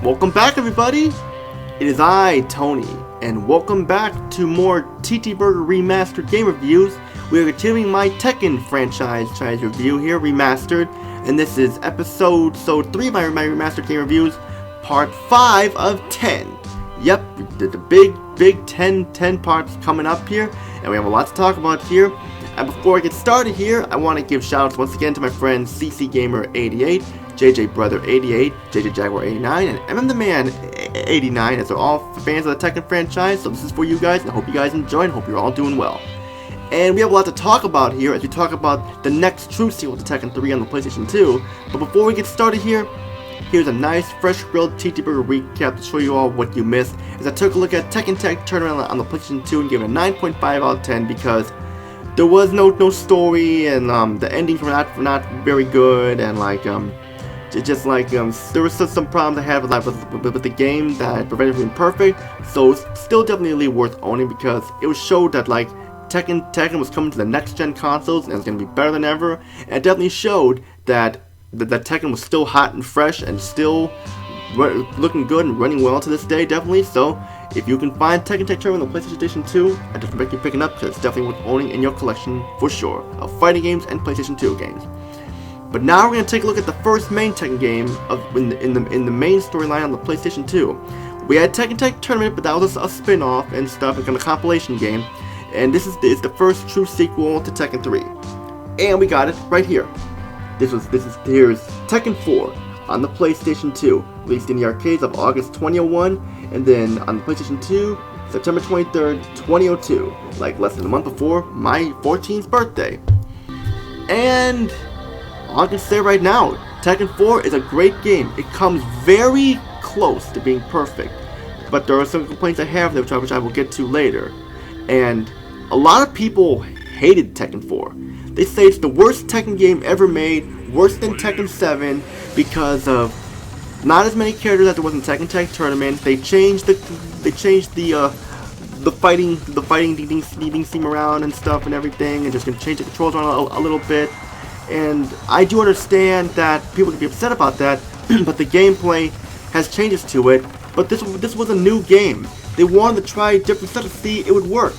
Welcome back, everybody! It is I, Tony, and welcome back to more TTBurger Remastered game reviews. We are continuing my Tekken franchise review here, Remastered, and this is episode 3 of my Remastered game reviews, part 5 of 10. Yep, the big 10 parts coming up here, and we have a lot to talk about here. And before I get started here, I want to give shoutouts once again to my friends CC Gamer 88, JJ Brother 88, JJ Jaguar 89, and MM the Man 89, as they're all fans of the Tekken franchise. So this is for you guys, and I hope you guys enjoy and hope you're all doing well. And we have a lot to talk about here as we talk about the next true sequel to Tekken 3 on the PlayStation 2. But before we get started here, here's a nice fresh grilled TTBurger recap to show you all what you missed as I took a look at Tekken Tag Tournament on the PlayStation 2 and gave it a 9.5 out of 10 because there was no story, and the endings were not very good, and there was some problems I had with the game that prevented it from being perfect. So it's still definitely worth owning because it was showed that Tekken was coming to the next gen consoles and it was going to be better than ever. And it definitely showed that Tekken was still hot and fresh and still looking good and running well to this day, definitely. So if you can find Tekken Tag Tournament on the PlayStation Edition 2, I just recommend you picking up because it's definitely worth owning in your collection for sure of fighting games and PlayStation 2 games. But now we're going to take a look at the first main Tekken game in the main storyline on the PlayStation 2. We had Tekken Tag Tournament, but that was a spin-off and stuff, like a compilation game. And this is the first true sequel to Tekken 3. And we got it right here. Here's Tekken 4 on the PlayStation 2, released in the arcades of August 2001, and then on the PlayStation 2, September 23rd, 2002, like less than a month before my 14th birthday. And all I can say right now, Tekken 4 is a great game. It comes very close to being perfect, but there are some complaints I have there which I will get to later. And a lot of people hated Tekken 4. They say it's the worst Tekken game ever made, worse than Tekken 7, because of not as many characters as there was in Tekken Tag Tournament. They changed the fighting needing seem around and stuff and everything, and just gonna change the controls around a little bit. And I do understand that people can be upset about that, but the gameplay has changes to it. But this was a new game. They wanted to try different stuff to see it would work,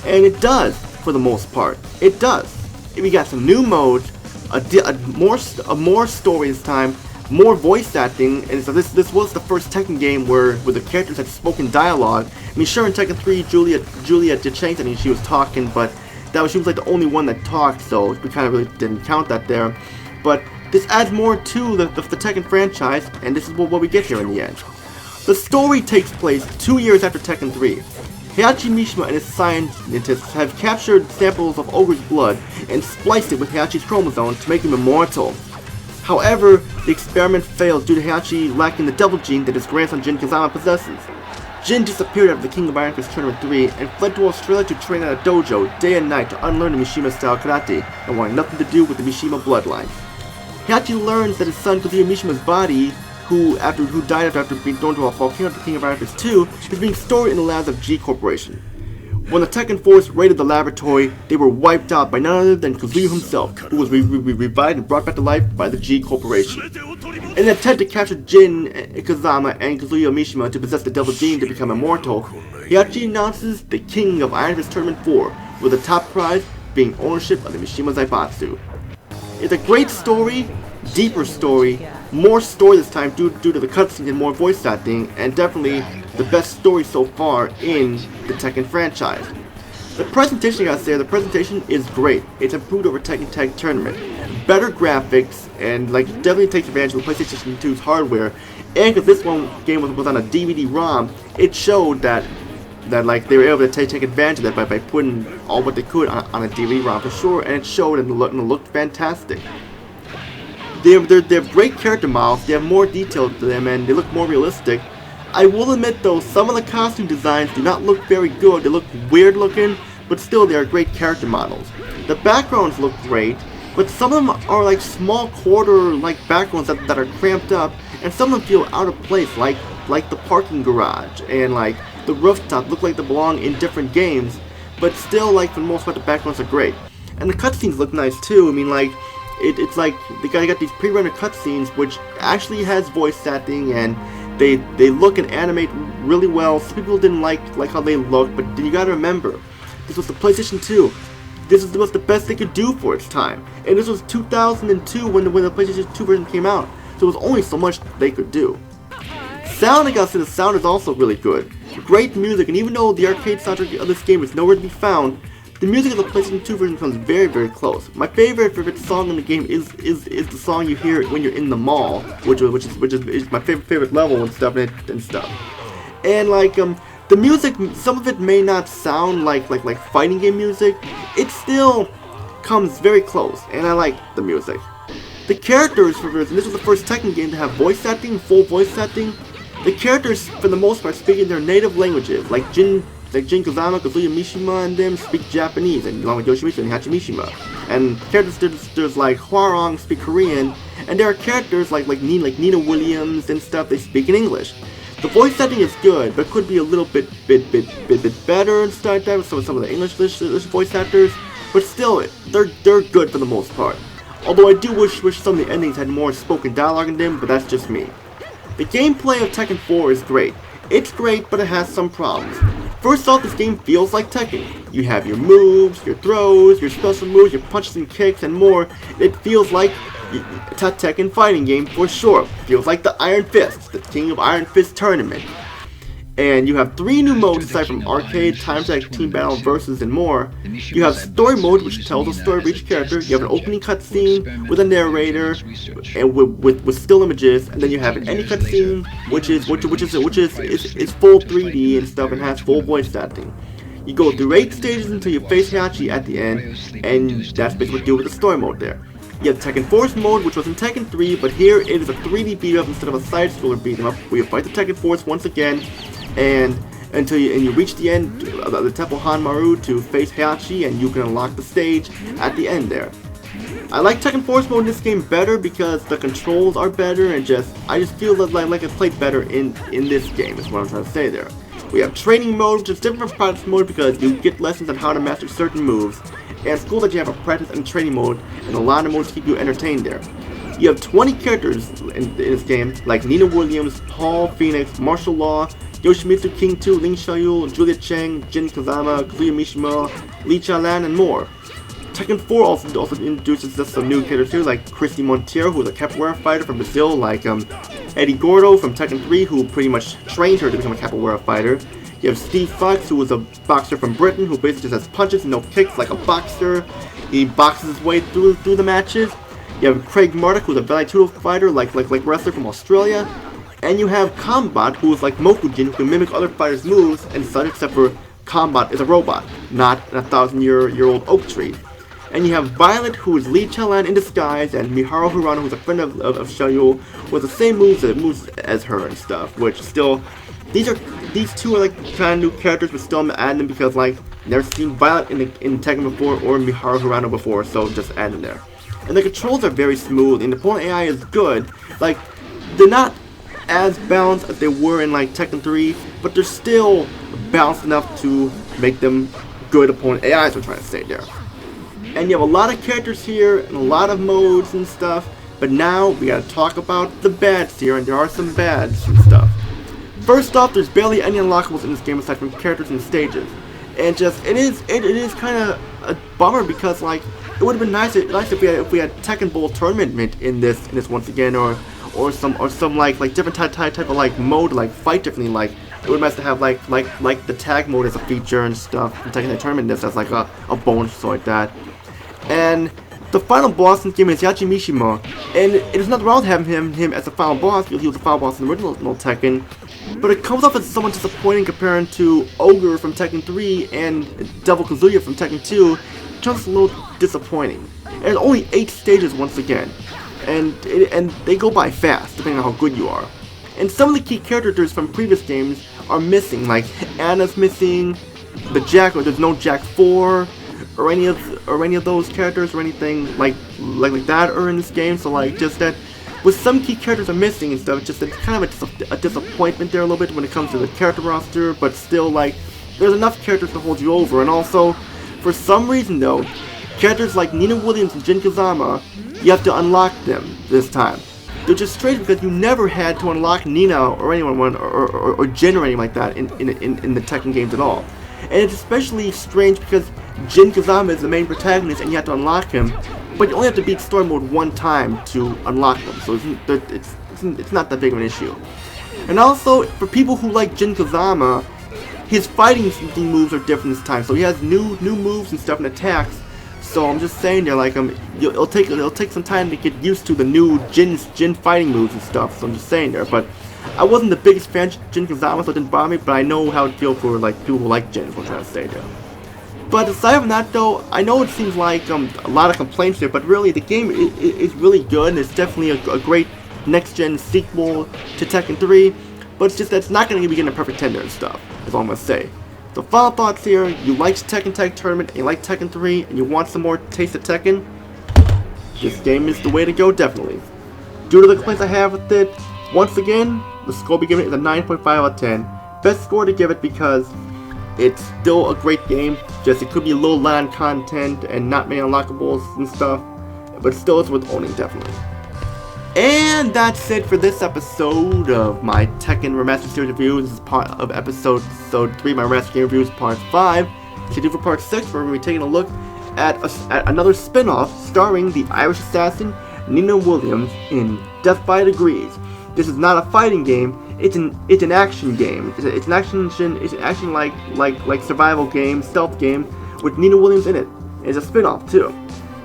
and it does for the most part. It does. We got some new modes, more story this time, more voice acting, and so this was the first Tekken game where the characters had spoken dialogue. I mean, sure, in Tekken 3, Julia did change. I mean, she was talking, but she was like the only one that talked, so we kind of really didn't count that there. But this adds more to the Tekken franchise, and this is what we get here in the end. The story takes place 2 years after Tekken 3. Heihachi Mishima and his scientists have captured samples of Ogre's blood and spliced it with Heihachi's chromosome to make him immortal. However, the experiment failed due to Heihachi lacking the devil gene that his grandson Jin Kazama possesses. Jin disappeared after the King of Iron Fist Tournament 3 and fled to Australia to train at a dojo day and night to unlearn the Mishima-style karate and wanted nothing to do with the Mishima bloodline. Heihachi learns that his son Kazuya Mishima's body, who died after being thrown to a volcano at the King of Iron Fist 2, is being stored in the labs of G Corporation. When the Tekken Force raided the laboratory, they were wiped out by none other than Kazuya himself, who was revived and brought back to life by the G Corporation. In an attempt to capture Jin Kazama and Kazuya Mishima to possess the Devil Gene to become immortal, Heihachi announces the King of Iron Fist Tournament 4, with the top prize being ownership of the Mishima Zaibatsu. It's a great story, deeper story, more story this time due to the cutscenes and more voice acting, and definitely the best story so far in the Tekken franchise. The presentation, I gotta say, the presentation is great. It's improved over Tekken Tag Tournament. Better graphics, and definitely takes advantage of the PlayStation 2's hardware. And because this game was on a DVD-ROM, it showed that they were able to take advantage of that by putting all what they could on a DVD-ROM for sure, and it showed and it looked fantastic. They have great character models, they have more detail to them, and they look more realistic. I will admit though, some of the costume designs do not look very good. They look weird looking, but still they are great character models. The backgrounds look great, but some of them are small quarter backgrounds that are cramped up, and some of them feel out of place, like the parking garage and the rooftop look like they belong in different games, but still for the most part the backgrounds are great. And the cutscenes look nice too. I mean it's like they got these pre-rendered cutscenes which actually has voice acting, and they look and animate really well. Some people didn't like how they looked, but you gotta remember, this was the PlayStation 2. This was the best they could do for its time, and this was 2002 when the PlayStation 2 version came out. So it was only so much they could do. Sound, I gotta say, the sound is also really good. Great music, and even though the arcade soundtrack of this game is nowhere to be found, the music of the PlayStation 2 version comes very, very close. My favorite song in the game is the song you hear when you're in the mall, which is my favorite level and stuff. And like the music, some of it may not sound like fighting game music. It still comes very close, and I like the music. The characters for this, and this was the first Tekken game to have voice acting, full voice acting. The characters, for the most part, speak in their native languages, like Jin Kazama, Kazuya Mishima, and them speak Japanese, and along with Yoshimitsu and Hachi Mishima. And characters there's like Hwarong speak Korean, and there are characters like Nina Williams and stuff. They speak in English. The voice acting is good, but could be a little bit better and stuff like that with some of the English voice actors. But still, they're good for the most part. Although I do wish some of the endings had more spoken dialogue in them, but that's just me. The gameplay of Tekken 4 is great. It's great, but it has some problems. First off, this game feels like Tekken. You have your moves, your throws, your special moves, your punches and kicks, and more. It feels like a Tekken fighting game for sure. Feels like the Iron Fist, the King of Iron Fist tournament. And you have 3 new modes aside from arcade, time attack, team battle, versus, and more. You have story mode, which tells the story of each character. You have an opening cutscene with a narrator and with still images, and then you have an ending cutscene, which is full 3D and stuff, and has full voice acting. You go through 8 stages until you face Hachi at the end, and that's basically what you do with the story mode there. You have Tekken Force mode, which was in Tekken 3, but here it is a 3D beat-up instead of a side-scroller beat-em-up, where you fight the Tekken Force once again, and until you reach the end of the Temple Hanmaru to face Hachi, and you can unlock the stage at the end there. I like Tekken Force mode in this game better because the controls are better, and I just feel like I played better in this game, is what I'm trying to say there. We have training mode, which is different from practice mode because you get lessons on how to master certain moves, and it's cool that you have a practice and training mode, and a lot of modes to keep you entertained there. You have 20 characters in this game, like Nina Williams, Paul Phoenix, Martial Law, Yoshimitsu, King 2, Ling Xiaoyu, Julia Cheng, Jin Kazama, Kazuya Mishima, Li Chalan, and more. Tekken 4 also introduces us some new characters here, like Christy Monteiro, who is a capoeira fighter from Brazil, like Eddie Gordo from Tekken 3, who pretty much trained her to become a capoeira fighter. You have Steve Fox, who is a boxer from Britain, who basically just has punches and no kicks like a boxer. He boxes his way through the matches. You have Craig Murdoch, who's a Valley Tudo fighter, like wrestler from Australia. And you have Combat, who is like Mokujin, who can mimic other fighters' moves and such, except for Combat is a robot, not a 1,000-year-old oak tree. And you have Violet, who is Li Chalan in disguise, and Miharu Hirano, who's a friend of Xiaoyu, with the same moves as her and stuff, which still, these two are like kind of new characters, but still I'm adding them because like, never seen Violet in Tekken before, or Miharu Hirano before, so just add them there. And the controls are very smooth, and the opponent AI is good. Like, they're not as balanced as they were in like Tekken 3, but they're still balanced enough to make them good opponent AIs, we're trying to say there. And you have a lot of characters here, and a lot of modes and stuff, but now we gotta talk about the bads here, and there are some bads and stuff. First off, there's barely any unlockables in this game aside from characters and stages. And it is kind of a bummer because like, it would have been nice if we had Tekken Bowl tournament in this once again, or some like different type of like mode, like fight differently. Like it would be nice to have like the tag mode as a feature and stuff. And Tekken tournament this as like a bonus or like that. And the final boss in the game is Hachi Mishima, and it is nothing wrong with having him as the final boss. He was the final boss in the original Tekken, but it comes off as somewhat disappointing comparing to Ogre from Tekken 3 and Devil Kazuya from Tekken 2. Just a little disappointing. And only 8 stages once again, and they go by fast depending on how good you are. And some of the key characters from previous games are missing, like Anna's missing, the Jack, or there's no Jack 4, or any of those characters or anything like that are in this game. So like just that, with some key characters are missing and stuff, it's kind of a disappointment there a little bit when it comes to the character roster. But still, like, there's enough characters to hold you over. And also, for some reason though, characters like Nina Williams and Jin Kazama, you have to unlock them this time. they're just strange because you never had to unlock Nina or anyone or Jin or anything like that in the Tekken games at all. And it's especially strange because Jin Kazama is the main protagonist and you have to unlock him, but you only have to beat story mode one time to unlock them, so it's not that big of an issue. And also, for people who like Jin Kazama, his fighting moves are different this time, so he has new moves and stuff and attacks. So I'm just saying there, like it'll take some time to get used to the new Jin fighting moves and stuff. So I'm just saying there, but I wasn't the biggest fan of Jin Kazama, so it didn't bother me. But I know how it feels for like people who like Jin. Is what I'm trying to say there. But aside from that, though, I know it seems like a lot of complaints here, but really the game is really good, and it's definitely a great next-gen sequel to Tekken 3. But it's just that it's not going to be getting a perfect tender and stuff. Is all I'm gonna say. So final thoughts here, you liked Tekken Tag Tournament, and you like Tekken 3, and you want some more taste of Tekken, this game is the way to go, definitely. Due to the complaints I have with it, once again, the score we give it is a 9.5 out of 10. Best score to give it because it's still a great game, just it could be a little light on content and not many unlockables and stuff, but still it's worth owning, definitely. And that's it for this episode of my Tekken Remastered Series review. This is part of episode 3, my Remastered Game Reviews, part 5. Stay tuned for part 6, where we're going to be taking a look at another spin-off starring the Irish assassin Nina Williams in Death by Degrees. This is not a fighting game, it's an action game. It's an action like survival game, stealth game, with Nina Williams in it. It's a spin-off too.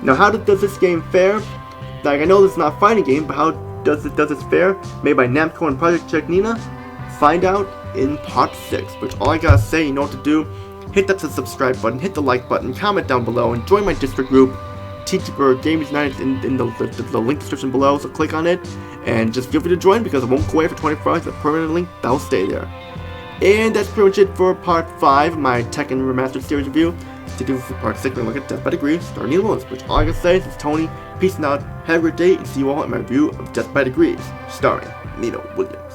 Now how does this game fare? Like, I know this is not a fighting game, but how does this fare? Made by Namco and Project Check Nina? Find out in part 6. Which all I gotta say, you know what to do. Hit that subscribe button, hit the like button, comment down below, and join my Discord group, TTBurger Gamers United, in the link description below, so click on it, and just feel free to join because it won't go away for 24 hours, it's a permanent link, that'll stay there. And that's pretty much it for part 5, my Tekken Remastered Series review. Stay tuned for part 6 when we look at Death by Degrees, starring Nina Williams, which all I gotta say is, it's Tony, peace out, have a great day, and see you all in my review of Death by Degrees, starring Nina Williams.